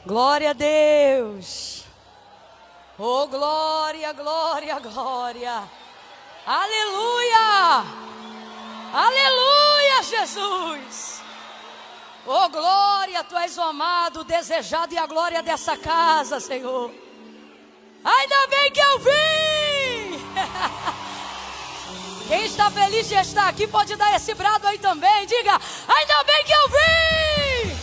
Glória a Deus. Oh, glória, glória, glória. Aleluia. Aleluia, Jesus. Oh, glória, Tu és o amado, o desejado e a glória dessa casa, Senhor. Ainda bem que eu vim. Quem está feliz de estar aqui pode dar esse brado aí também. Diga, ainda bem que eu vim.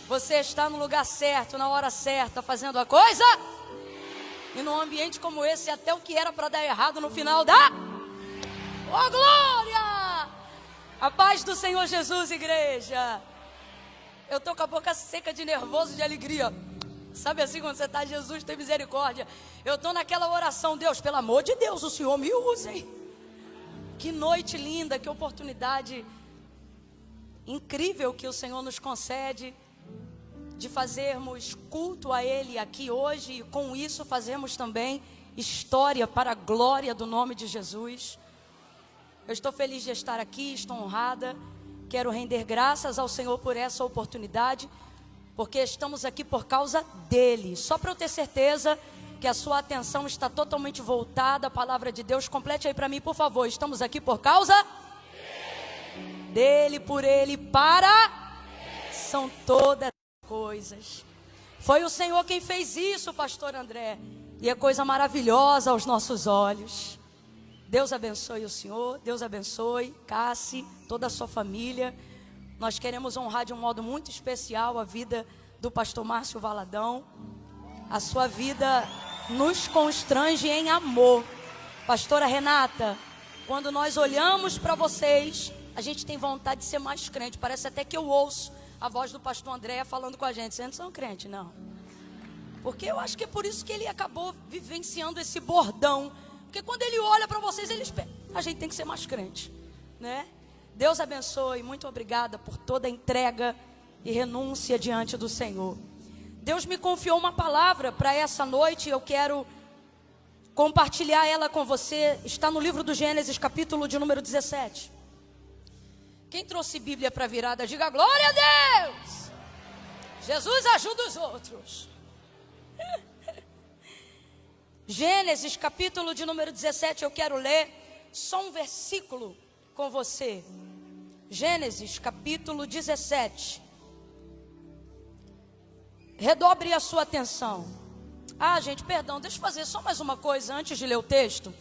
Você está no lugar certo, na hora certa, fazendo a coisa. E num ambiente como esse, até o que era para dar errado no final dá. Oh, glória! A paz do Senhor Jesus, igreja. Eu estou com a boca seca de nervoso, de alegria. Sabe assim, quando você está, Jesus, tem misericórdia. Eu estou naquela oração, Deus, pelo amor de Deus, o Senhor me use, hein? Que noite linda, que oportunidade incrível que o Senhor nos concede de fazermos culto a Ele aqui hoje. E com isso fazermos também história para a glória do nome de Jesus. Eu estou feliz de estar aqui, estou honrada. Quero render graças ao Senhor por essa oportunidade, porque estamos aqui por causa dEle. Só para eu ter certeza que a sua atenção está totalmente voltada à palavra de Deus, complete aí para mim, por favor. Estamos aqui por causa dEle, por Ele, para. São todas as coisas. Foi o Senhor quem fez isso, pastor André. E é coisa maravilhosa aos nossos olhos. Deus abençoe o senhor, Deus abençoe Cassi, toda a sua família. Nós queremos honrar de um modo muito especial a vida do pastor Márcio Valadão. A sua vida nos constrange em amor. Pastora Renata, quando nós olhamos para vocês, a gente tem vontade de ser mais crente. Parece até que eu ouço a voz do pastor André falando com a gente. Vocês não são crente, não. Porque eu acho que é por isso que ele acabou vivenciando esse bordão. Porque quando ele olha para vocês, ele espera. A gente tem que ser mais crente, né? Deus abençoe, muito obrigada por toda a entrega e renúncia diante do Senhor. Deus me confiou uma palavra para essa noite, eu quero compartilhar ela com você. Está no livro do Gênesis, capítulo de número 17. Quem trouxe Bíblia para a virada, diga glória a Deus. Jesus ajuda os outros. Gênesis, capítulo de número 17, eu quero ler só um versículo com você. Gênesis, capítulo 17. Redobre a sua atenção. Gente, perdão, deixa eu fazer só mais uma coisa antes de ler o texto.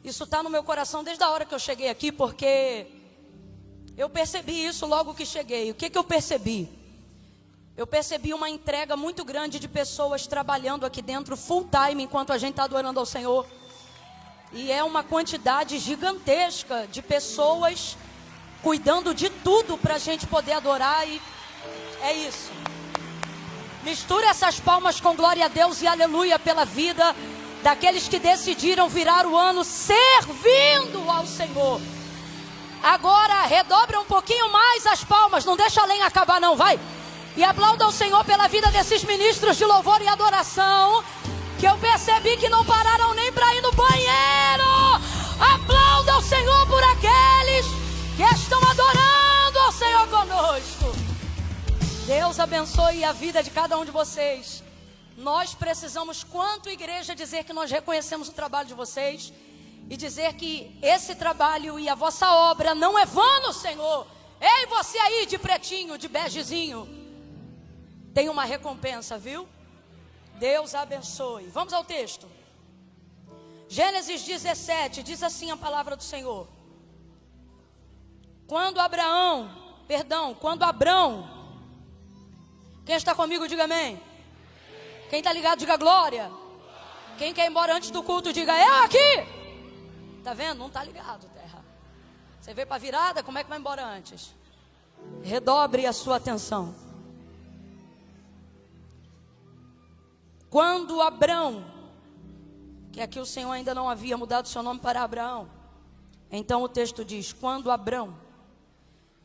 Isso está no meu coração desde a hora que eu cheguei aqui, porque eu percebi isso logo que cheguei. O que eu percebi? Eu percebi uma entrega muito grande de pessoas trabalhando aqui dentro full time enquanto a gente está adorando ao Senhor. E é uma quantidade gigantesca de pessoas cuidando de tudo para a gente poder adorar. E é isso. Mistura essas palmas com glória a Deus e aleluia pela vida daqueles que decidiram virar o ano servindo ao Senhor. Agora redobra um pouquinho mais as palmas, não deixa a lenha acabar não, vai. E aplauda ao Senhor pela vida desses ministros de louvor e adoração, que eu percebi que não pararam nem para ir no banheiro. Aplauda ao Senhor por aqueles que estão adorando ao Senhor conosco. Deus abençoe a vida de cada um de vocês. Nós precisamos, quanto igreja, dizer que nós reconhecemos o trabalho de vocês e dizer que esse trabalho e a vossa obra não é vano, Senhor. Ei, você aí de pretinho, de begezinho, tem uma recompensa, viu? Deus abençoe. Vamos ao texto. Gênesis 17, diz assim a palavra do Senhor. Quando Abrão, quem está comigo, diga amém. Quem está ligado, diga glória. Quem quer ir embora antes do culto, diga eu aqui. Tá vendo? Não está ligado, terra. Você veio para a virada, como é que vai embora antes? Redobre a sua atenção. Quando Abrão, que aqui o Senhor ainda não havia mudado seu nome para Abraão. Então o texto diz, quando Abrão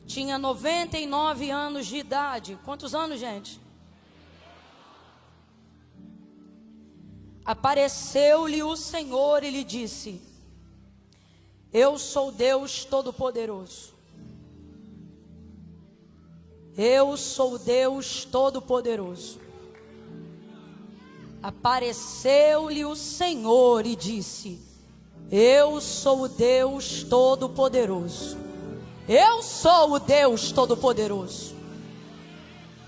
tinha 99 anos de idade. Quantos anos, gente? Apareceu-lhe o Senhor e lhe disse, eu sou Deus Todo-Poderoso. Eu sou o Deus Todo-Poderoso. Apareceu-lhe o Senhor e disse: eu sou o Deus Todo-Poderoso. Eu sou o Deus Todo-Poderoso.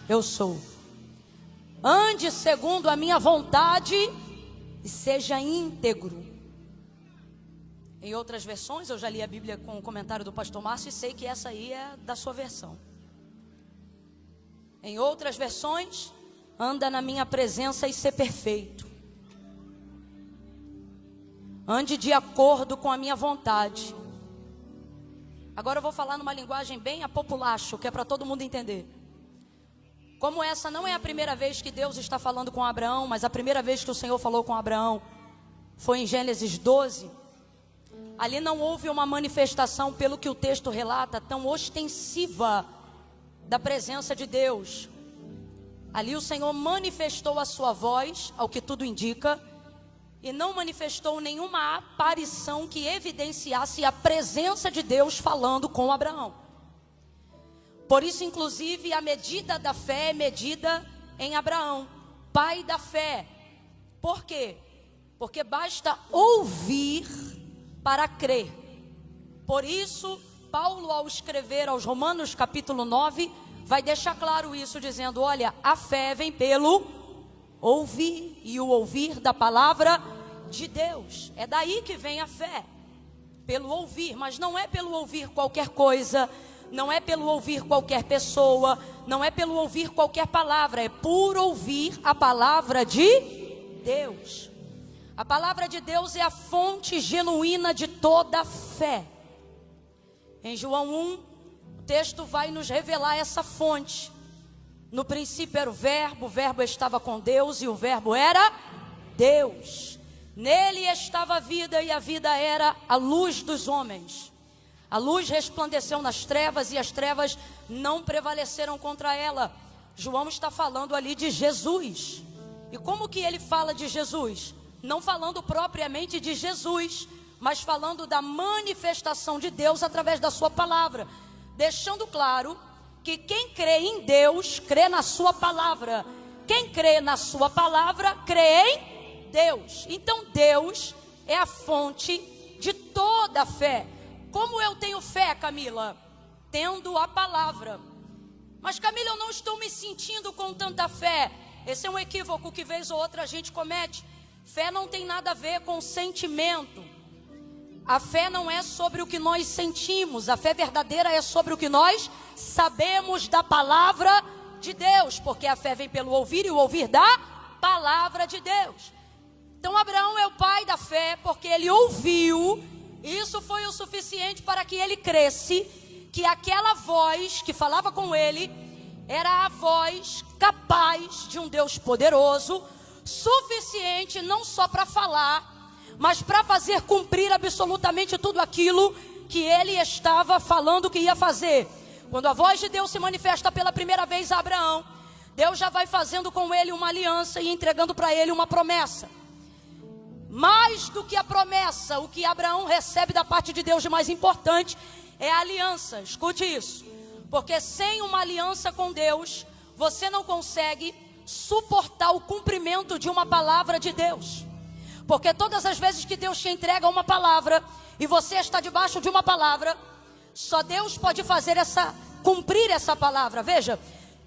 Eu sou. Ande segundo a minha vontade e seja íntegro. Em outras versões, eu já li a Bíblia com o comentário do pastor Márcio e sei que essa aí é da sua versão. Em outras versões, anda na minha presença e ser perfeito. Ande de acordo com a minha vontade. Agora eu vou falar numa linguagem bem apopulacho, que é para todo mundo entender. Como essa não é a primeira vez que Deus está falando com Abraão, mas a primeira vez que o Senhor falou com Abraão foi em Gênesis 12. Ali não houve uma manifestação, pelo que o texto relata, tão ostensiva da presença de Deus. Ali o Senhor manifestou a sua voz, ao que tudo indica, e não manifestou nenhuma aparição que evidenciasse a presença de Deus falando com Abraão. Por isso, inclusive, a medida da fé é medida em Abraão, pai da fé. Por quê? Porque basta ouvir para crer. Por isso, Paulo, ao escrever aos Romanos capítulo 9, vai deixar claro isso, dizendo: olha, a fé vem pelo ouvir, e o ouvir da palavra de Deus. É daí que vem a fé, pelo ouvir. Mas não é pelo ouvir qualquer coisa, não é pelo ouvir qualquer pessoa, não é pelo ouvir qualquer palavra, é por ouvir a palavra de Deus. A palavra de Deus é a fonte genuína de toda fé. Em João 1, o texto vai nos revelar essa fonte. No princípio era o verbo estava com Deus e o verbo era Deus. Nele estava a vida e a vida era a luz dos homens. A luz resplandeceu nas trevas e as trevas não prevaleceram contra ela. João está falando ali de Jesus. E como que ele fala de Jesus? Não falando propriamente de Jesus, mas falando da manifestação de Deus através da sua palavra, deixando claro que quem crê em Deus, crê na sua palavra. Quem crê na sua palavra, crê em Deus. Então Deus é a fonte de toda a fé. Como eu tenho fé, Camila? Tendo a palavra. Mas Camila, eu não estou me sentindo com tanta fé. Esse é um equívoco que vez ou outra a gente comete. Fé não tem nada a ver com sentimento. A fé não é sobre o que nós sentimos. A fé verdadeira é sobre o que nós sabemos da palavra de Deus. Porque a fé vem pelo ouvir e o ouvir da palavra de Deus. Então Abraão é o pai da fé porque ele ouviu. Isso foi o suficiente para que ele cresce que aquela voz que falava com ele era a voz capaz de um Deus poderoso, suficiente não só para falar, mas para fazer cumprir absolutamente tudo aquilo que ele estava falando que ia fazer. Quando a voz de Deus se manifesta pela primeira vez a Abraão, Deus já vai fazendo com ele uma aliança e entregando para ele uma promessa. Mais do que a promessa, o que Abraão recebe da parte de Deus de mais importante é a aliança. Escute isso, porque sem uma aliança com Deus, você não consegue suportar o cumprimento de uma palavra de Deus. Porque todas as vezes que Deus te entrega uma palavra e você está debaixo de uma palavra, só Deus pode fazer cumprir essa palavra. Veja,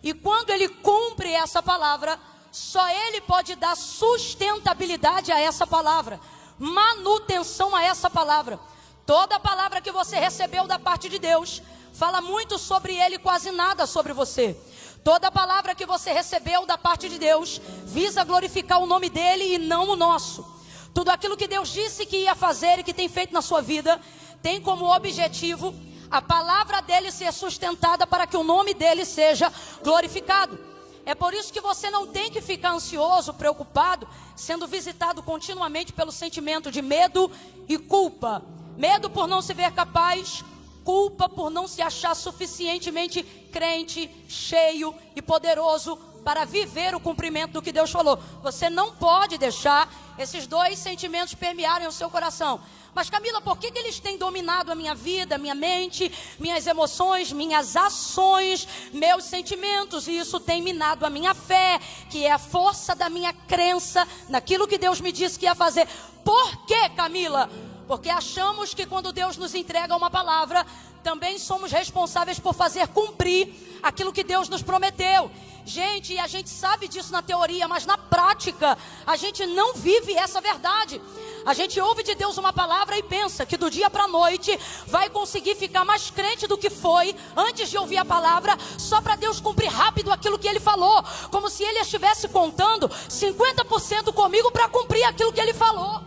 e quando Ele cumpre essa palavra, só Ele pode dar sustentabilidade a essa palavra, manutenção a essa palavra. Toda palavra que você recebeu da parte de Deus fala muito sobre Ele, quase nada sobre você. Toda palavra que você recebeu da parte de Deus visa glorificar o nome dEle e não o nosso. Tudo aquilo que Deus disse que ia fazer e que tem feito na sua vida tem como objetivo a palavra dEle ser sustentada para que o nome dEle seja glorificado. É por isso que você não tem que ficar ansioso, preocupado, sendo visitado continuamente pelo sentimento de medo e culpa. Medo por não se ver capaz, culpa por não se achar suficientemente crente, cheio e poderoso para viver o cumprimento do que Deus falou. Você não pode deixar esses dois sentimentos permearem o seu coração. Mas Camila, por que eles têm dominado a minha vida, minha mente, minhas emoções, minhas ações, meus sentimentos? E isso tem minado a minha fé, que é a força da minha crença naquilo que Deus me disse que ia fazer. Por quê, Camila? Porque achamos que quando Deus nos entrega uma palavra, também somos responsáveis por fazer cumprir aquilo que Deus nos prometeu. Gente, e a gente sabe disso na teoria, mas na prática, a gente não vive essa verdade. A gente ouve de Deus uma palavra e pensa que do dia para a noite vai conseguir ficar mais crente do que foi antes de ouvir a palavra, só para Deus cumprir rápido aquilo que Ele falou. Como se Ele estivesse contando 50% comigo para cumprir aquilo que Ele falou.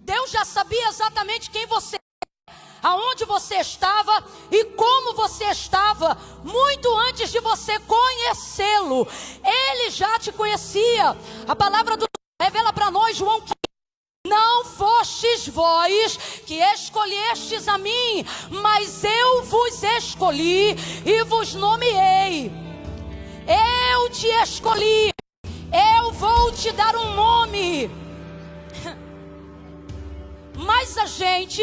Deus já sabia exatamente quem você é, aonde você estava e como você estava, muito antes de você conhecê-lo. Ele já te conhecia. A palavra do Senhor revela para nós, João, que não fostes vós que escolhestes a mim, mas eu vos escolhi e vos nomeei. Eu te escolhi, eu vou te dar um nome. Mas a gente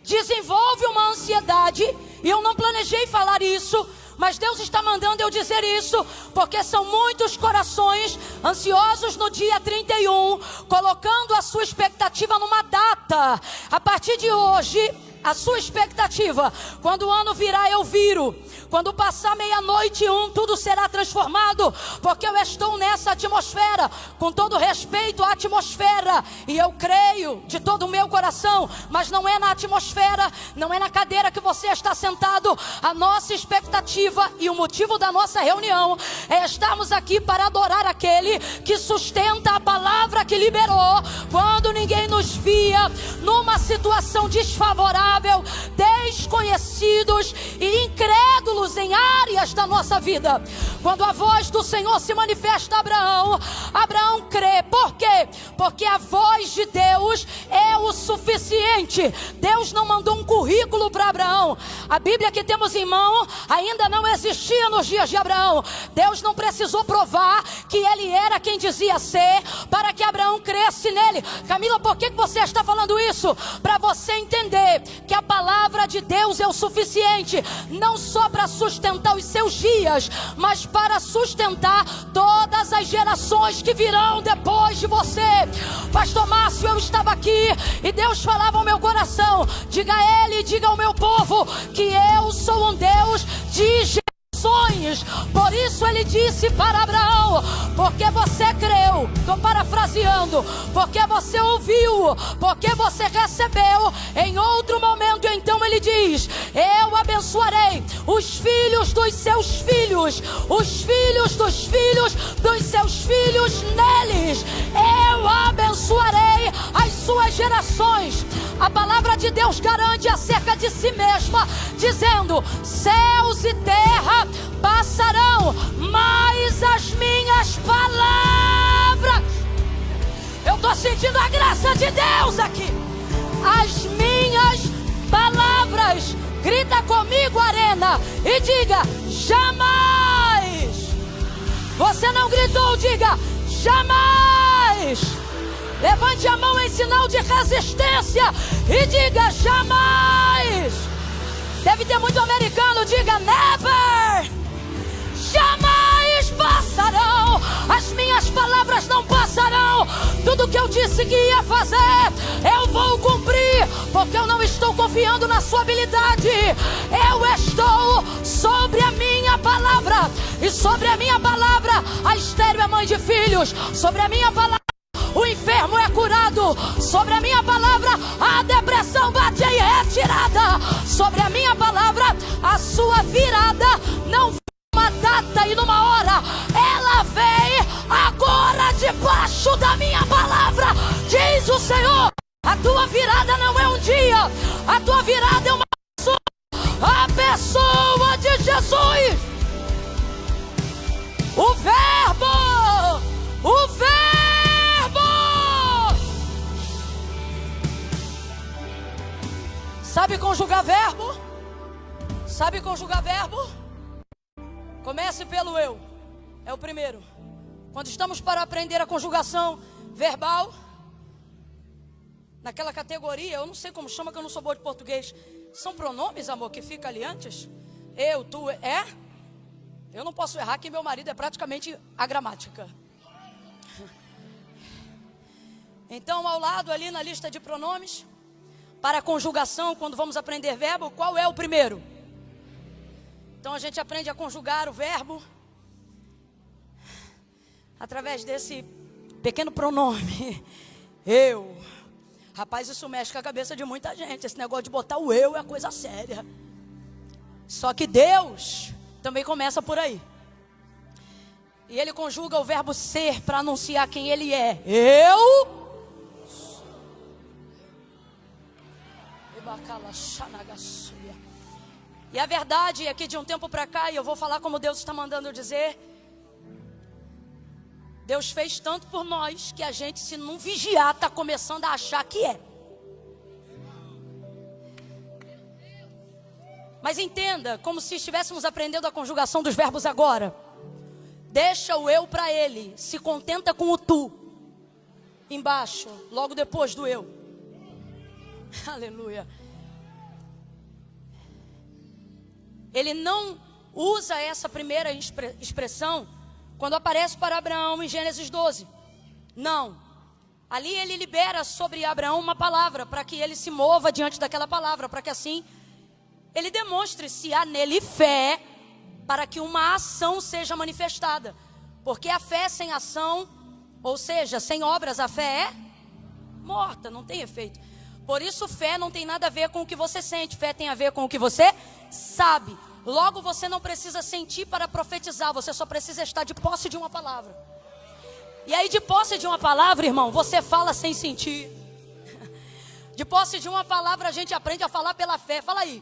desenvolve uma ansiedade, e eu não planejei falar isso, mas Deus está mandando eu dizer isso, porque são muitos corações ansiosos no dia 31, colocando a sua expectativa numa data. A partir de hoje, a sua expectativa, quando o ano virar eu viro, quando passar 00:01, tudo será transformado, porque eu estou nessa atmosfera, com todo respeito à atmosfera, e eu creio de todo o meu coração, mas não é na atmosfera, não é na cadeira que você está sentado. A nossa expectativa e o motivo da nossa reunião é estarmos aqui para adorar aquele que sustenta a palavra que liberou, quando ninguém nos via, numa situação desfavorável, desconhecidos e incrédulos em áreas da nossa vida. Quando a voz do Senhor se manifesta a Abraão, Abraão crê. Por quê? Porque a voz de Deus é o suficiente. Deus não mandou um currículo para Abraão. A Bíblia que temos em mão ainda não existia nos dias de Abraão. Deus não precisou provar que ele era quem dizia ser para que Abraão cresce nele. Camila, por que você está falando isso? Para você entender que a palavra de Deus é o suficiente, não só para sustentar os seus dias, mas para sustentar todas as gerações que virão depois de você. Pastor Márcio, eu estava aqui e Deus falava ao meu coração: diga a ele, diga ao meu povo que eu sou um Deus de gerações. Por isso ele disse para Abraão: porque você creu, estou parafraseando, porque você ouviu, porque você recebeu, em outro momento então ele diz: eu abençoarei os filhos dos seus filhos, os filhos dos filhos dos seus filhos neles, eu abençoarei as suas gerações. A palavra de Deus garante acerca de si mesma, dizendo: céus e terra passarão, mas as minhas palavras, eu estou sentindo a graça de Deus aqui, as minhas palavras, grita comigo, Arena, e diga: jamais. Você não gritou, diga: jamais. Levante a mão em sinal de resistência e diga: jamais. Deve ter muito americano, diga: never. Jamais passarão, as minhas palavras não passarão. Tudo que eu disse que ia fazer, eu vou cumprir, porque eu não estou confiando na sua habilidade. Eu estou sobre a minha palavra, e sobre a minha palavra a estéril é mãe de filhos. Sobre a minha palavra o enfermo é curado. Sobre a minha palavra a depressão bate em retirada. Sobre a minha palavra a sua virada não vem numa data e numa hora, ela vem agora debaixo da minha palavra, diz o Senhor. A tua virada não é um dia, a tua virada é uma pessoa, a pessoa de Jesus. O verbo, o verbo. Sabe conjugar verbo? Sabe conjugar verbo? Comece pelo eu. é o primeiro. Quando estamos para aprender a conjugação verbal, naquela categoria, eu não sei como chama, que eu não sou boa de português. São pronomes, amor, que fica ali antes? Eu, tu, é? Eu não posso errar, que meu marido é praticamente a gramática. Então, ao lado ali na lista de pronomes, para a conjugação, quando vamos aprender verbo, qual é o primeiro? Então a gente aprende a conjugar o verbo através desse pequeno pronome. Eu. Rapaz, isso mexe com a cabeça de muita gente. Esse negócio de botar o eu é coisa séria. Só que Deus também começa por aí. E Ele conjuga o verbo ser para anunciar quem Ele é. Eu. E a verdade é que de um tempo para cá, e eu vou falar como Deus está mandando eu dizer, Deus fez tanto por nós que a gente, se não vigiar, está começando a achar que é. Mas entenda, como se estivéssemos aprendendo a conjugação dos verbos agora. Deixa o eu para ele, se contenta com o tu embaixo, logo depois do eu. Aleluia. Ele não usa essa primeira expressão quando aparece para Abraão em Gênesis 12. Não. Ali ele libera sobre Abraão uma palavra, para que ele se mova diante daquela palavra, para que assim ele demonstre se há nele fé, para que uma ação seja manifestada. Porque a fé sem ação, ou seja, sem obras, a fé é morta, não tem efeito. Por isso fé não tem nada a ver com o que você sente, fé tem a ver com o que você sabe. Logo você não precisa sentir para profetizar, você só precisa estar de posse de uma palavra. E aí de posse de uma palavra, irmão, você fala sem sentir. De posse de uma palavra a gente aprende a falar pela fé. Fala aí,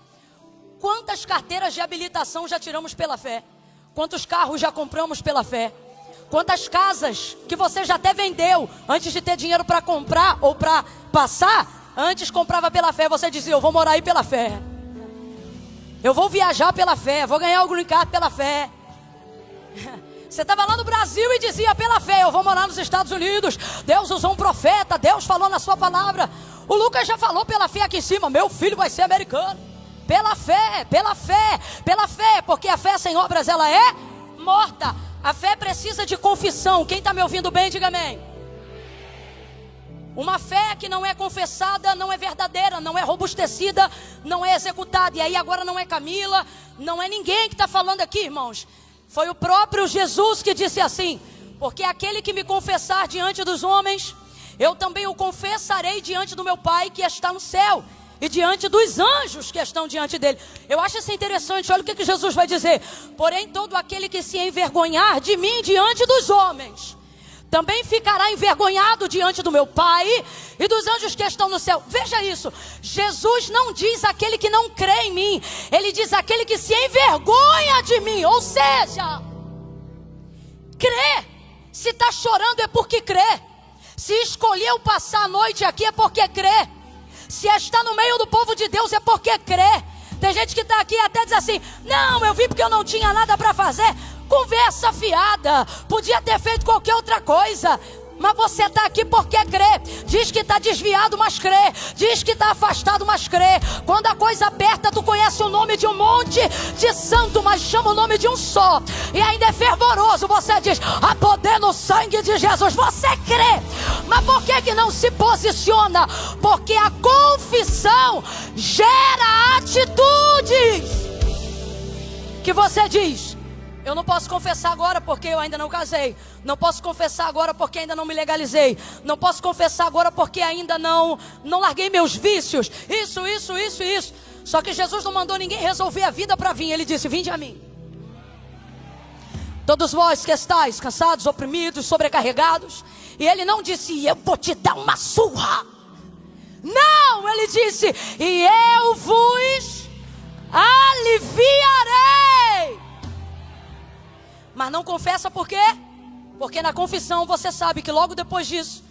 quantas carteiras de habilitação já tiramos pela fé? Quantos carros já compramos pela fé? Quantas casas que você já até vendeu antes de ter dinheiro para comprar ou para passar? Antes comprava pela fé, você dizia, eu vou morar aí pela fé. Eu vou viajar pela fé, vou ganhar o green card pela fé. Você estava lá no Brasil e dizia pela fé, eu vou morar nos Estados Unidos. Deus usou um profeta, Deus falou na sua palavra. O Lucas já falou pela fé aqui em cima, meu filho vai ser americano. Pela fé, pela fé, pela fé, porque a fé sem obras ela é morta. A fé precisa de confissão. Quem está me ouvindo bem, diga amém. Uma fé que não é confessada, não é verdadeira, não é robustecida, não é executada. E aí agora não é Camila, não é ninguém que está falando aqui, irmãos. Foi o próprio Jesus que disse assim, porque aquele que me confessar diante dos homens, eu também o confessarei diante do meu Pai que está no céu. E diante dos anjos que estão diante dele. Eu acho isso interessante, olha o que Jesus vai dizer. Porém todo aquele que se envergonhar de mim diante dos homens, também ficará envergonhado diante do meu Pai e dos anjos que estão no céu. Veja isso, Jesus não diz aquele que não crê em mim, ele diz aquele que se envergonha de mim. Ou seja, crê. Se está chorando é porque crê. Se escolheu passar a noite aqui é porque crê. Se está no meio do povo de Deus é porque crê. Tem gente que está aqui e até diz assim, não, eu vim porque eu não tinha nada para fazer. Conversa fiada, podia ter feito qualquer outra coisa, mas você está aqui porque crê. Diz que está desviado, mas crê. Diz que está afastado, mas crê. Quando a coisa aperta, tu conhece o nome de um monte de santo, mas chama o nome de um só, e ainda é fervoroso. Você diz, há poder no sangue de Jesus. Você crê, mas por que não se posiciona? Porque a confissão gera atitudes que você diz, eu não posso confessar agora porque eu ainda não casei. Não posso confessar agora porque ainda não me legalizei. Não posso confessar agora porque ainda não larguei meus vícios. Isso. Só que Jesus não mandou ninguém resolver a vida para vir. Ele disse, vinde a mim. Todos vós que estáis cansados, oprimidos, sobrecarregados. E ele não disse, eu vou te dar uma surra. Não, ele disse, e eu vos aliviarei. Mas não confessa por quê? Porque na confissão você sabe que logo depois disso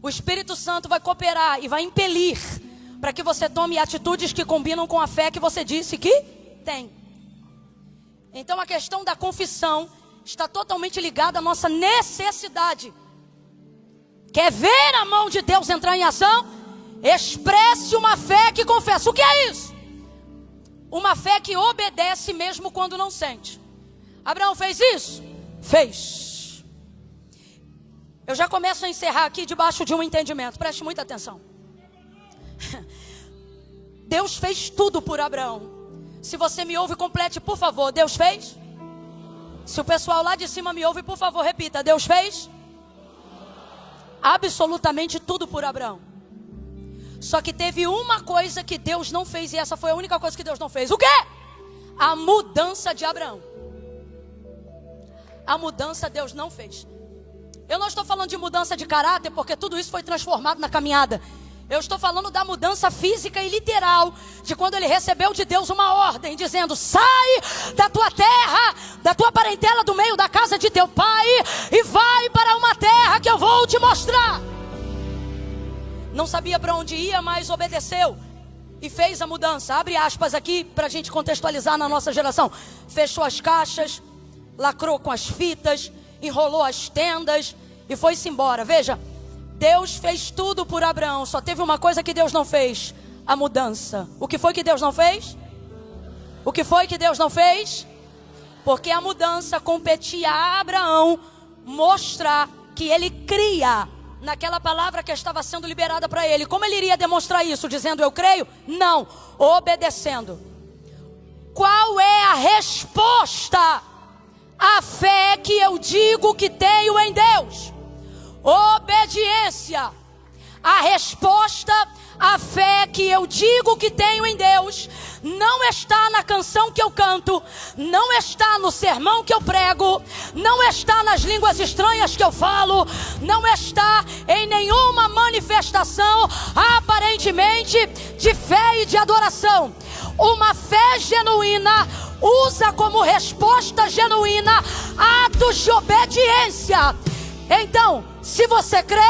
o Espírito Santo vai cooperar e vai impelir para que você tome atitudes que combinam com a fé que você disse que tem. Então a questão da confissão está totalmente ligada à nossa necessidade. Quer ver a mão de Deus entrar em ação? Expresse uma fé que confessa. O que é isso? Uma fé que obedece mesmo quando não sente. Abraão fez isso? Fez. Eu já começo a encerrar aqui debaixo de um entendimento. Preste muita atenção. Deus fez tudo por Abraão. Se você me ouve, complete, por favor. Deus fez? Se o pessoal lá de cima me ouve, por favor, repita. Deus fez? Absolutamente tudo por Abraão. Só que teve uma coisa que Deus não fez, e essa foi a única coisa que Deus não fez. O quê? A mudança de Abraão. A mudança Deus não fez. Eu não estou falando de mudança de caráter, porque tudo isso foi transformado na caminhada. Eu estou falando da mudança física e literal, de quando ele recebeu de Deus uma ordem, dizendo: sai da tua terra, da tua parentela, do meio da casa de teu pai, e vai para uma terra que eu vou te mostrar. Não sabia para onde ia, mas obedeceu e fez a mudança. Abre aspas aqui para a gente contextualizar na nossa geração. Fechou as caixas, lacrou com as fitas, enrolou as tendas e foi-se embora. Veja, Deus fez tudo por Abraão, só teve uma coisa que Deus não fez: a mudança. O que foi que Deus não fez? O que foi que Deus não fez? Porque a mudança competia a Abraão mostrar que ele cria naquela palavra que estava sendo liberada para ele. Como ele iria demonstrar isso? Dizendo eu creio? Não, obedecendo. Qual é a resposta à fé que eu digo que tenho em Deus? Obediência. A resposta à fé que eu digo que tenho em Deus não está na canção que eu canto, não está no sermão que eu prego, não está nas línguas estranhas que eu falo, não está em nenhuma manifestação aparentemente de fé e de adoração. Uma fé genuína usa como resposta genuína atos de obediência. Então, se você crê,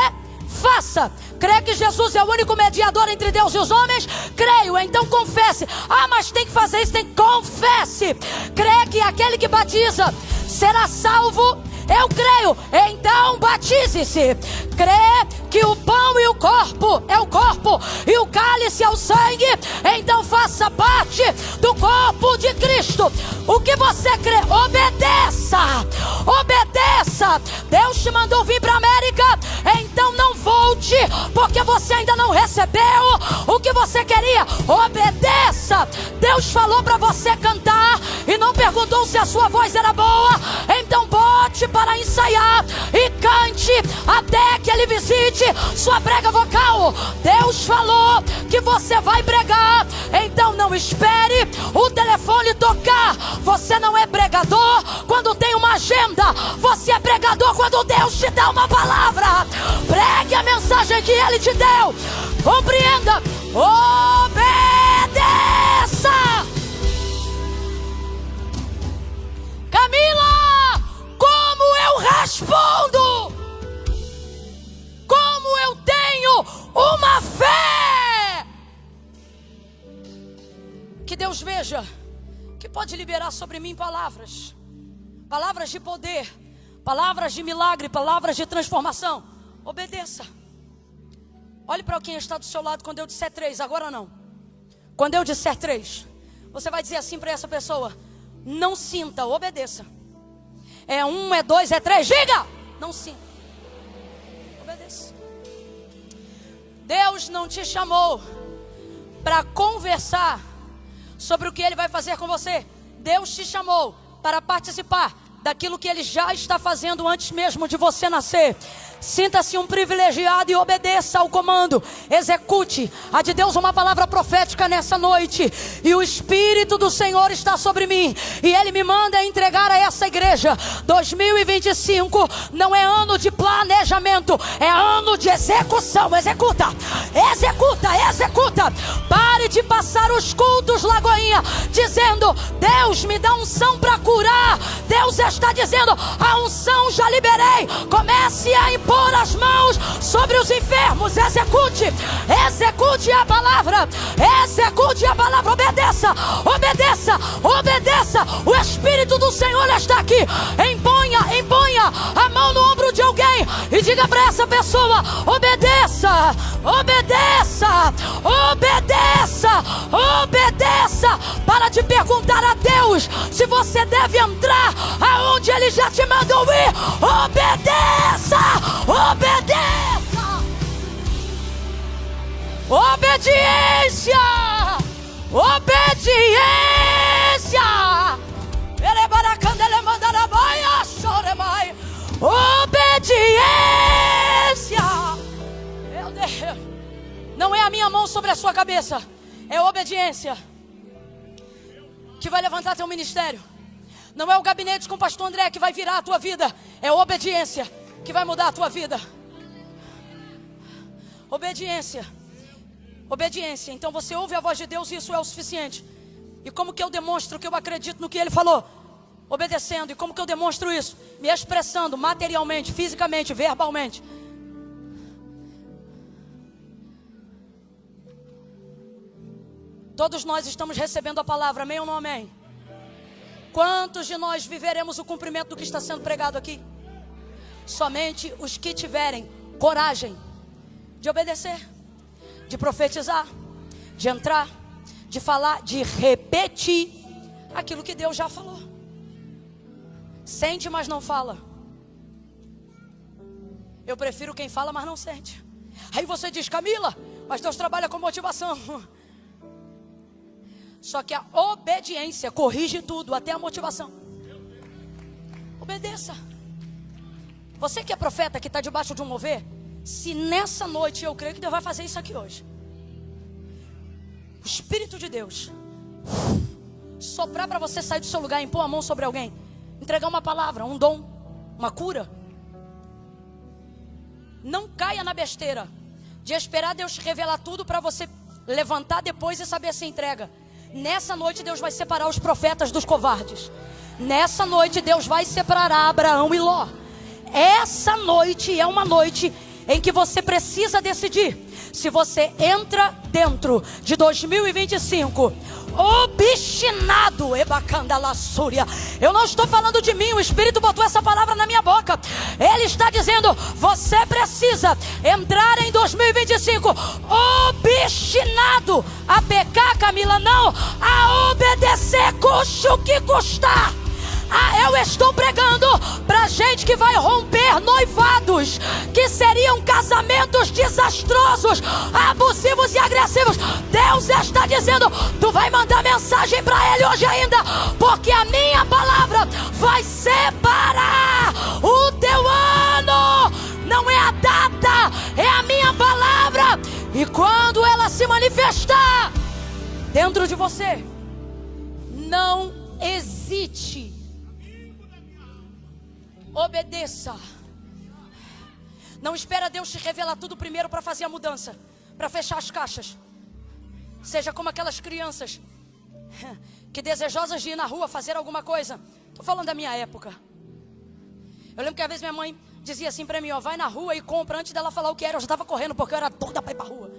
faça. Crê que Jesus é o único mediador entre Deus e os homens? Creio, então confesse. Ah, mas tem que fazer isso, tem que confesse. Crê que aquele que batiza será salvo? Eu creio, então batize-se. Crê que o pão e o corpo é o corpo e o cálice é o sangue? Então faça parte do corpo de Cristo. O que você crê? Obedeça. Obedeça. Deus te mandou vir para a América, então não volte, porque você ainda não recebeu o que você queria. Obedeça. Deus falou para você cantar e não perguntou se a sua voz era boa, então bote para ensaiar e cante até que Ele visite sua prega vocal. Deus falou que você vai pregar, então não espere o telefone tocar. Você não é pregador quando tem uma agenda, você é pregador quando Deus te dá uma palavra. Pregue a mensagem que Ele te deu. Compreenda. Obedeça. Camila, como eu respondo? Como eu tenho uma fé? Que Deus veja que pode liberar sobre mim palavras. Palavras de poder, palavras de milagre, palavras de transformação. Obedeça. Olhe para quem está do seu lado quando eu disser 3, agora não. Quando eu disser 3, você vai dizer assim para essa pessoa: não sinta, obedeça. É 1, é 2, é 3, diga! Não sinta, obedeça. Deus não te chamou para conversar sobre o que Ele vai fazer com você. Deus te chamou para participar daquilo que Ele já está fazendo antes mesmo de você nascer. Sinta-se um privilegiado e obedeça ao comando. Execute. Há de Deus uma palavra profética nessa noite. E o Espírito do Senhor está sobre mim. E Ele me manda entregar a essa igreja. 2025 não é ano de planejamento. É ano de execução. Executa. Executa. Executa. Pare de passar os cultos, Lagoinha, dizendo: Deus me dá unção para curar. Deus está dizendo: a unção já liberei. Comece a impor as mãos sobre os enfermos. Execute. Execute a palavra. Execute a palavra. Obedeça. Obedeça. Obedeça. O Espírito do Senhor está aqui. Impõe Diga para essa pessoa: obedeça, obedeça, obedeça, obedeça. Para de perguntar a Deus se você deve entrar aonde Ele já te mandou ir. Obedeça, obedeça. Obediência, obediência. Obediência. Meu Deus, não é a minha mão sobre a sua cabeça, é obediência que vai levantar teu ministério. Não é o gabinete com o pastor André que vai virar a tua vida, é obediência que vai mudar a tua vida. Obediência, obediência. Então você ouve a voz de Deus e isso é o suficiente. E como que eu demonstro que eu acredito no que Ele falou? Obedecendo. E como que eu demonstro isso? Me expressando materialmente, fisicamente, verbalmente. Todos nós estamos recebendo a palavra, amém ou não amém? Quantos de nós viveremos o cumprimento do que está sendo pregado aqui? Somente os que tiverem coragem de obedecer, de profetizar, de entrar, de falar, de repetir aquilo que Deus já falou. Sente, mas não fala. Eu prefiro quem fala, mas não sente. Aí você diz: Camila, mas Deus trabalha com motivação. Só que a obediência corrige tudo, até a motivação. Obedeça. Você que é profeta, que está debaixo de um mover, se nessa noite, eu creio que Deus vai fazer isso aqui hoje, o Espírito de Deus soprar para você sair do seu lugar, impor a mão sobre alguém, entregar uma palavra, um dom, uma cura. Não caia na besteira de esperar Deus revelar tudo para você levantar depois e saber se entrega. Nessa noite Deus vai separar os profetas dos covardes. Nessa noite Deus vai separar Abraão e Ló. Essa noite é uma noite em que você precisa decidir se você entra dentro de 2025 obstinado, ebacandalassúria. Eu não estou falando de mim, o Espírito botou essa palavra na minha boca. Ele está dizendo: você precisa entrar em 2025 obstinado a pecar, Camila, não, a obedecer, custe o que custar. Eu estou pregando para gente que vai romper noivados que seriam casamentos desastrosos, abusivos e agressivos. Deus está dizendo: tu vai mandar mensagem para ele hoje ainda, porque a minha palavra vai separar o teu ano. Não é a data, é a minha palavra. E quando ela se manifestar dentro de você, não hesite. Obedeça. Não espera Deus te revelar tudo primeiro para fazer a mudança, para fechar as caixas. Seja como aquelas crianças que desejosas de ir na rua fazer alguma coisa. Estou falando da minha época. Eu lembro que às vezes minha mãe dizia assim para mim: ó, vai na rua e compra. Antes dela falar o que era, eu já estava correndo, porque eu era doida para ir para a rua.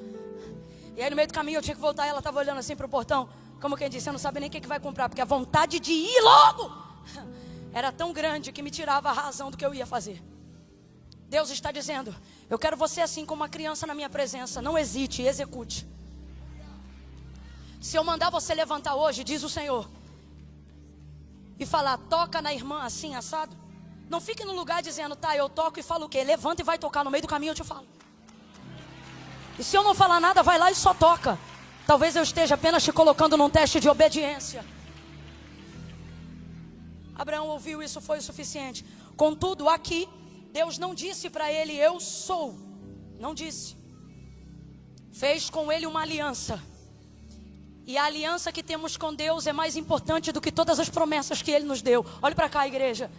E aí no meio do caminho eu tinha que voltar e ela estava olhando assim para o portão, como quem disse: você não sabe nem o que vai comprar, porque a vontade de ir logo era tão grande que me tirava a razão do que eu ia fazer. Deus está dizendo: eu quero você assim como uma criança na minha presença. Não hesite, execute. Se eu mandar você levantar hoje, diz o Senhor, e falar: toca na irmã assim, assado, não fique no lugar dizendo: tá, eu toco e falo o quê? Levanta e vai tocar. No meio do caminho eu te falo. E se eu não falar nada, vai lá e só toca. Talvez eu esteja apenas te colocando num teste de obediência. Abraão ouviu, isso foi o suficiente. Contudo, aqui Deus não disse para ele: eu sou. Não disse. Fez com ele uma aliança. E a aliança que temos com Deus é mais importante do que todas as promessas que Ele nos deu. Olhe para cá, igreja.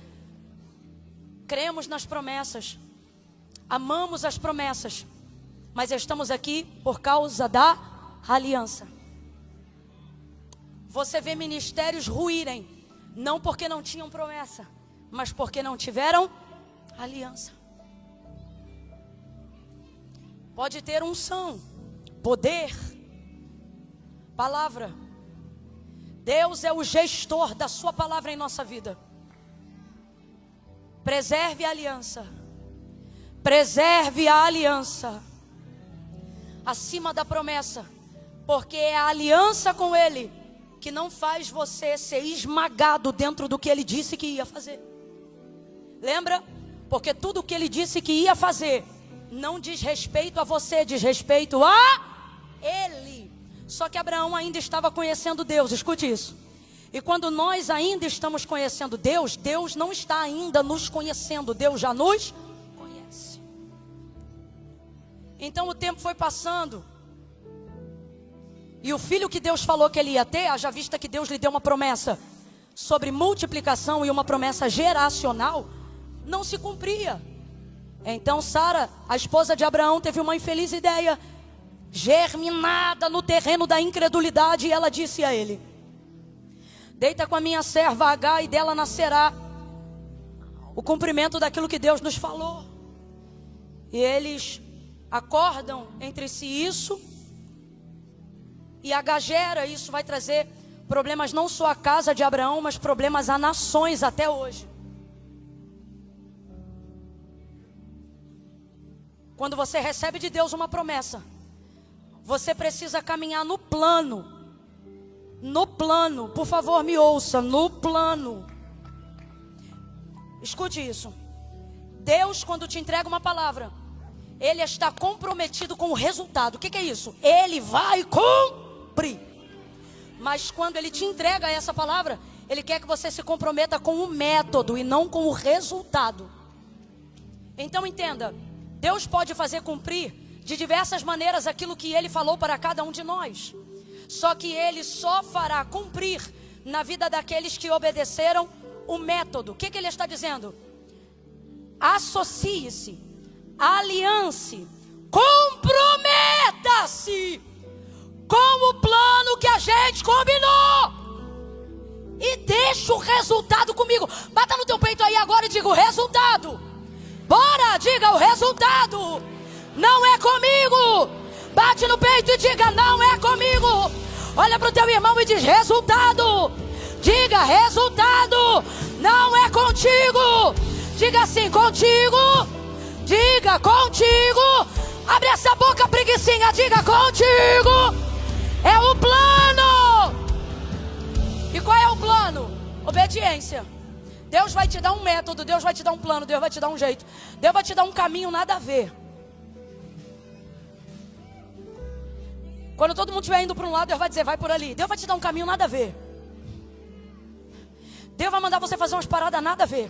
Cremos nas promessas, amamos as promessas, mas estamos aqui por causa da aliança. Você vê ministérios ruírem, não porque não tinham promessa, mas porque não tiveram aliança. Pode ter unção, poder, palavra. Deus é o gestor da sua palavra em nossa vida. Preserve a aliança. Preserve a aliança acima da promessa, porque é a aliança com Ele que não faz você ser esmagado dentro do que Ele disse que ia fazer. Lembra? Porque tudo que Ele disse que ia fazer não diz respeito a você, diz respeito a Ele. Só que Abraão ainda estava conhecendo Deus, escute isso. E quando nós ainda estamos conhecendo Deus, Deus não está ainda nos conhecendo, Deus já nos conhece. Então o tempo foi passando, e o filho que Deus falou que ele ia ter, haja vista que Deus lhe deu uma promessa sobre multiplicação e uma promessa geracional, não se cumpria. Então Sara, a esposa de Abraão, teve uma infeliz ideia, germinada no terreno da incredulidade, e ela disse a ele: deita com a minha serva Agar e dela nascerá o cumprimento daquilo que Deus nos falou. E eles acordam entre si isso, e Agar gera, isso vai trazer problemas não só à casa de Abraão, mas problemas a nações até hoje. Quando você recebe de Deus uma promessa, você precisa caminhar no plano. No plano, por favor me ouça, no plano. Escute isso. Deus, quando te entrega uma palavra, Ele está comprometido com o resultado. O que é isso? Ele vai cumprir. Mas quando Ele te entrega essa palavra, Ele quer que você se comprometa com o método e não com o resultado. Então entenda, Deus pode fazer cumprir de diversas maneiras aquilo que Ele falou para cada um de nós. Só que Ele só fará cumprir na vida daqueles que obedeceram o método. O que Ele está dizendo? Associe-se, aliance, comprometa-se com o plano que a gente combinou. E deixa o resultado comigo. Bata no teu peito aí agora e diga o resultado. Bora, diga o resultado. Não é comigo. Bate no peito e diga: não é comigo. Olha para o teu irmão e diz: resultado. Diga: resultado. Não é contigo. Diga assim: contigo. Diga: contigo. Abre essa boca, preguicinha. Diga: contigo. É o plano. E qual é o plano? Obediência. Deus vai te dar um método, Deus vai te dar um plano, Deus vai te dar um jeito, Deus vai te dar um caminho nada a ver. Quando todo mundo estiver indo para um lado, Deus vai dizer: vai por ali. Deus vai te dar um caminho nada a ver. Deus vai mandar você fazer umas paradas nada a ver.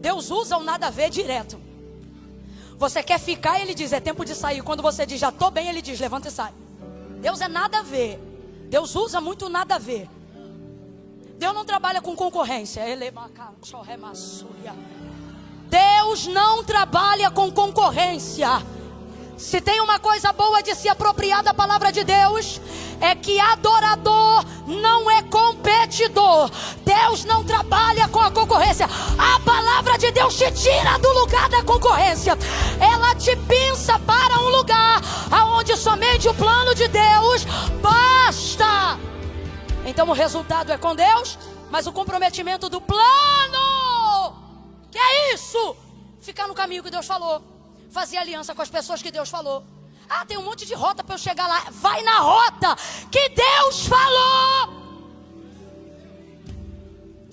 Deus usa o nada a ver direto. Você quer ficar, Ele diz: é tempo de sair. Quando você diz: já estou bem, Ele diz: levanta e sai. Deus é nada a ver. Deus usa muito nada a ver. Deus não trabalha com concorrência. Deus não trabalha com concorrência. Se tem uma coisa boa de se apropriar da palavra de Deus, é que adorador não é competidor. Deus não trabalha com a concorrência. A palavra de Deus te tira do lugar da concorrência. Ela te pinça para um lugar aonde somente o plano de Deus basta. Então o resultado é com Deus, mas o comprometimento do plano, que é isso? Ficar no caminho que Deus falou, fazer aliança com as pessoas que Deus falou. Ah, tem um monte de rota para eu chegar lá. Vai na rota que Deus falou.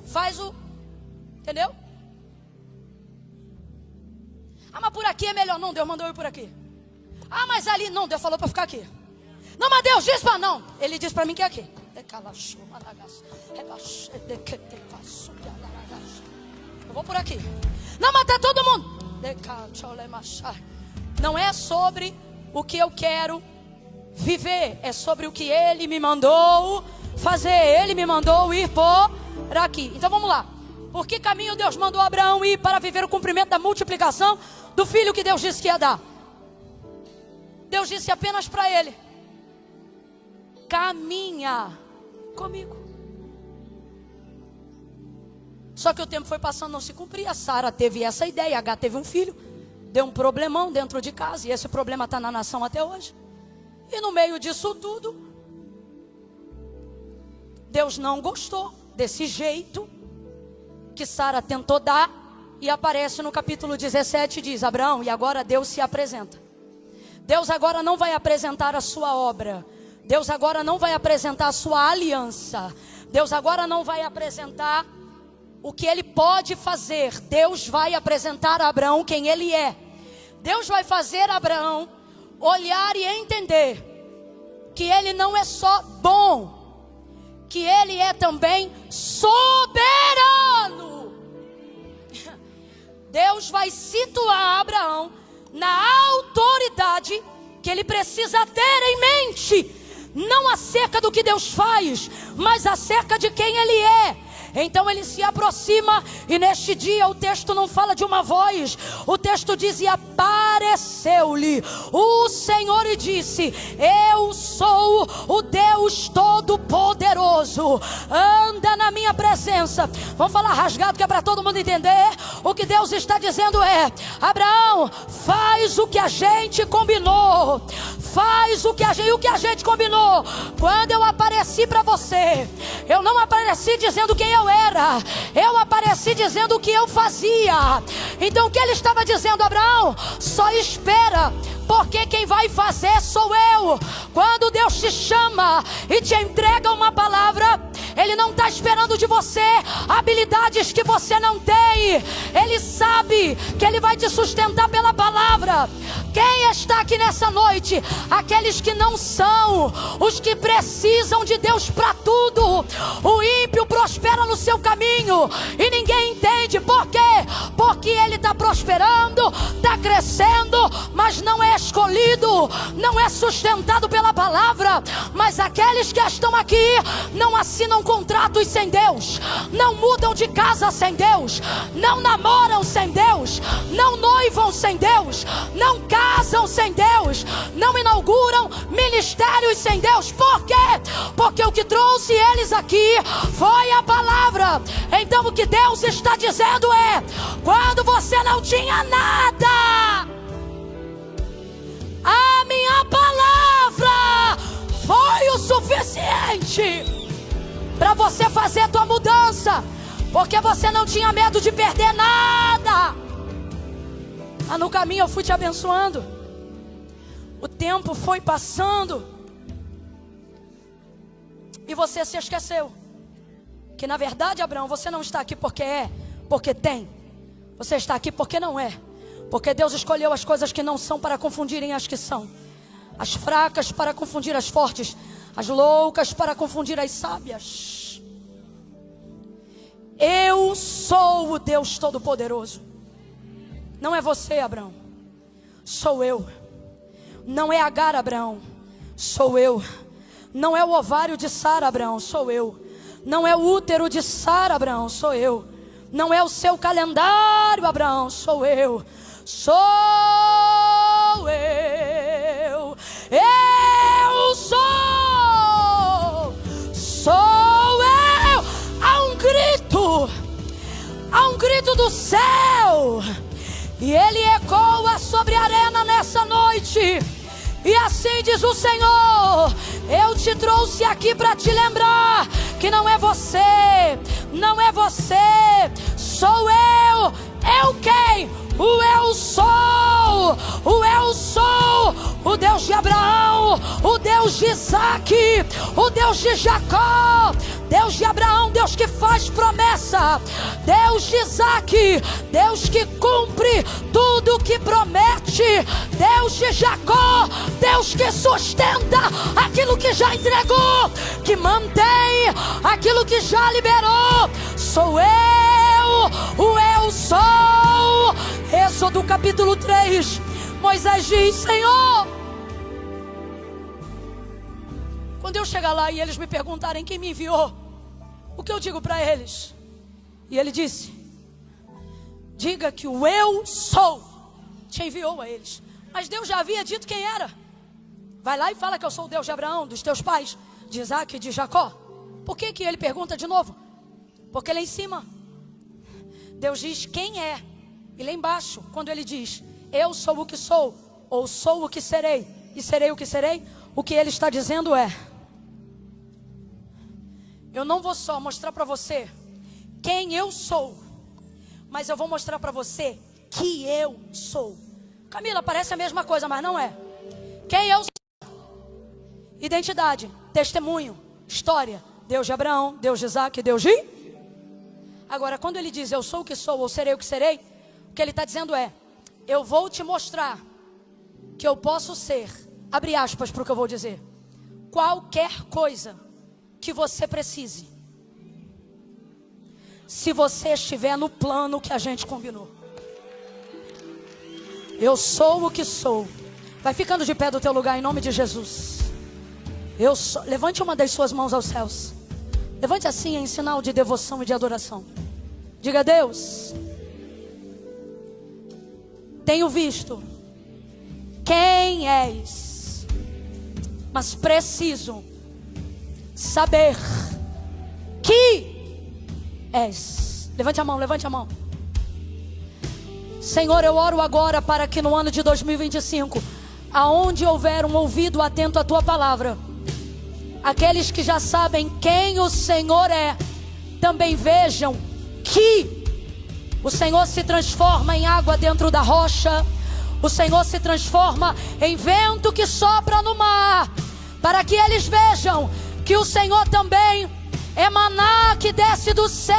Faz o... Entendeu? Ah, mas por aqui é melhor. Não, Deus mandou eu ir por aqui. Ah, mas ali... Não, Deus falou para ficar aqui. Não, mas Deus disse para não. Ele disse para mim que é aqui. Eu vou por aqui. Não, mas tá todo mundo... Não é sobre o que eu quero viver, é sobre o que Ele me mandou fazer. Ele me mandou ir por aqui. Então vamos lá. Por que caminho Deus mandou Abraão ir para viver o cumprimento da multiplicação do filho que Deus disse que ia dar? Deus disse apenas para ele: caminha comigo. Só que o tempo foi passando, não se cumpria. Sara teve essa ideia, Agar teve um filho, deu um problemão dentro de casa, e esse problema está na nação até hoje. E no meio disso tudo, Deus não gostou desse jeito que Sara tentou dar, e aparece no capítulo 17 e diz: Abraão, e agora Deus se apresenta. Deus agora não vai apresentar a sua obra. Deus agora não vai apresentar a sua aliança. Deus agora não vai apresentar o que Ele pode fazer. Deus vai apresentar a Abraão quem Ele é. Deus vai fazer Abraão olhar e entender que Ele não é só bom, que Ele é também soberano. Deus vai situar Abraão na autoridade que ele precisa ter em mente, não acerca do que Deus faz, mas acerca de quem Ele é. Então ele se aproxima, e neste dia o texto não fala de uma voz, o texto diz: e apareceu-lhe o Senhor e disse: eu sou o Deus Todo-Poderoso, anda na minha presença. Vamos falar rasgado, que é para todo mundo entender. O que Deus está dizendo é: Abraão, faz o que a gente combinou. Faz o que a gente combinou. Quando eu apareci para você, eu não apareci dizendo quem eu era, eu apareci dizendo o que eu fazia. Então o que ele estava dizendo: Abraão, só espera, porque quem vai fazer sou eu. Quando Deus te chama e te entrega uma palavra, Ele não está esperando de você habilidades que você não tem. Ele sabe que Ele vai te sustentar pela palavra. Quem está aqui nessa noite? Aqueles que não são, os que precisam de Deus para tudo. O ímpio prospera no seu caminho e ninguém entende. Por quê? Porque ele está prosperando, está crescendo, mas não é escolhido, não é sustentado pela palavra. Mas aqueles que estão aqui não assinam contratos sem Deus, não mudam de casa sem Deus, não namoram sem Deus, não noivam sem Deus, não casam sem Deus, não inauguram ministérios sem Deus. Por quê? Porque o que trouxe eles aqui foi a palavra. Então o que Deus está dizendo é: quando você não tinha nada, a minha palavra foi o suficiente para você fazer a tua mudança, porque você não tinha medo de perder nada. No caminho eu fui te abençoando. O tempo foi passando e você se esqueceu que na verdade, Abraão, você não está aqui porque porque tem. Você está aqui porque não é, porque Deus escolheu as coisas que não são para confundirem as que são, as fracas para confundir as fortes, as loucas para confundir as sábias. Eu sou o Deus Todo-Poderoso. Não é você, Abraão, sou eu. Não é Agar, Abraão, sou eu. Não é o ovário de Sara, Abraão, sou eu. Não é o útero de Sara, Abraão, sou eu. Não é o seu calendário, Abraão, sou eu. Sou eu. Eu sou eu. Há um grito do céu, e ele ecoa sobre a arena nessa noite. E assim diz o Senhor: eu te trouxe aqui para te lembrar que não é você, não é você, sou eu. Eu quem? O eu sou, o Deus de Abraão, o Deus de Isaac, o Deus de Jacó. Deus de Abraão, Deus que faz promessa. Deus de Isaac, Deus que cumpre tudo o que promete. Deus de Jacó, Deus que sustenta aquilo que já entregou, que mantém aquilo que já liberou. Sou eu, o eu sou. Êxodo capítulo 3, Moisés diz: Senhor, quando eu chegar lá e eles me perguntarem quem me enviou, o que eu digo para eles? E ele disse: diga que o eu sou te enviou a eles. Mas Deus já havia dito quem era. Vai lá e fala que eu sou o Deus de Abraão, dos teus pais, de Isaac e de Jacó. Por que ele pergunta de novo? Porque lá em cima Deus diz quem é, e lá embaixo, quando ele diz eu sou o que sou, ou sou o que serei, e serei o que serei, o que ele está dizendo é: eu não vou só mostrar para você quem eu sou, mas eu vou mostrar para você que eu sou. Camila, parece a mesma coisa, mas não é. Quem eu sou, identidade, testemunho, história. Deus de Abraão, Deus de Isaac, Deus de... Agora, quando ele diz eu sou o que sou, ou serei o que serei, o que ele está dizendo é, eu vou te mostrar que eu posso ser, abre aspas para o que eu vou dizer, qualquer coisa que você precise, se você estiver no plano que a gente combinou. Eu sou o que sou. Vai ficando de pé do teu lugar em nome de Jesus. Eu sou. Levante uma das suas mãos aos céus. Levante assim em sinal de devoção e de adoração. Diga: Deus, tenho visto quem és, mas preciso saber que és. Levante a mão, levante a mão. Senhor, eu oro agora para que no ano de 2025, aonde houver um ouvido atento à tua palavra, aqueles que já sabem quem o Senhor é, também vejam que o Senhor se transforma em água dentro da rocha, o Senhor se transforma em vento que sopra no mar, para que eles vejam que o Senhor também é maná que desce do céu.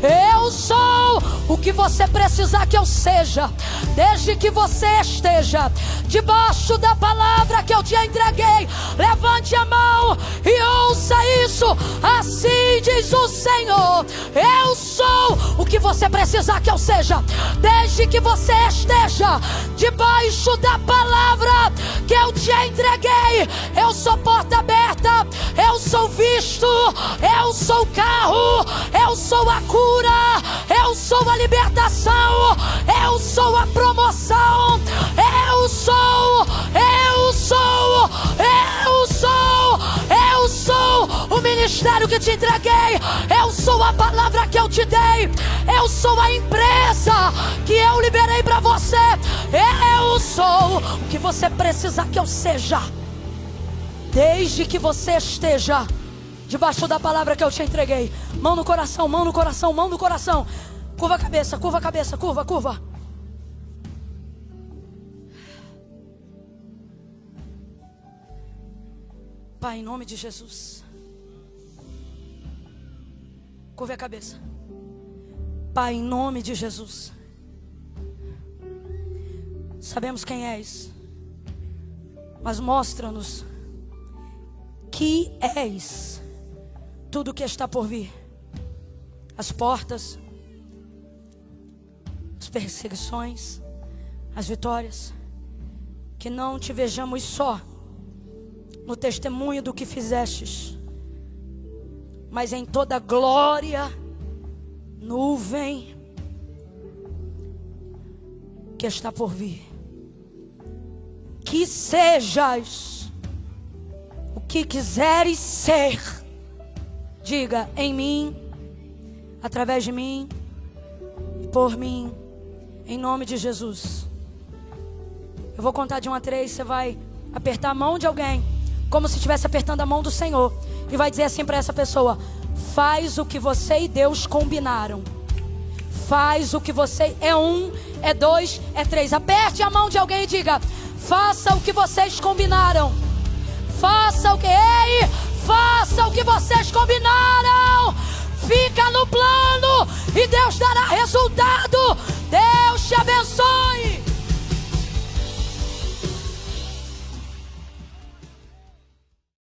Eu sou o que você precisar que eu seja, desde que você esteja debaixo da palavra que eu te entreguei. Levante a mão e ouça isso. Assim diz o Senhor: eu sou o que você precisar que eu seja, desde que você esteja debaixo da palavra que eu te entreguei. Eu sou porta aberta, eu sou visto, eu sou carro, eu sou a cura, eu sou a libertação, eu sou a promoção, eu sou o ministério que te entreguei, eu sou a palavra que eu te dei, eu sou a empresa que eu liberei para você, eu sou o que você precisa que eu seja, desde que você esteja debaixo da palavra que eu te entreguei. Mão no coração, mão no coração, mão no coração. Curva a cabeça, curva a cabeça, curva, curva. Pai, em nome de Jesus. Curva a cabeça. Pai, em nome de Jesus. Sabemos quem és, mas mostra-nos que és tudo que está por vir. As portas, as perseguições, as vitórias. Que não te vejamos só no testemunho do que fizestes, mas em toda glória, nuvem que está por vir. Que sejas o que quiseres ser. Diga: em mim, através de mim e por mim, em nome de Jesus. Eu vou contar de 1 a 3, você vai apertar a mão de alguém, como se estivesse apertando a mão do Senhor, e vai dizer assim para essa pessoa: faz o que você e Deus combinaram. Faz o que você... É 1, é 2, é 3. Aperte a mão de alguém e diga: faça o que vocês combinaram. Faça o que... Ei! Faça o que vocês combinaram. Fica no plano e Deus dará resultado. Deus te abençoe.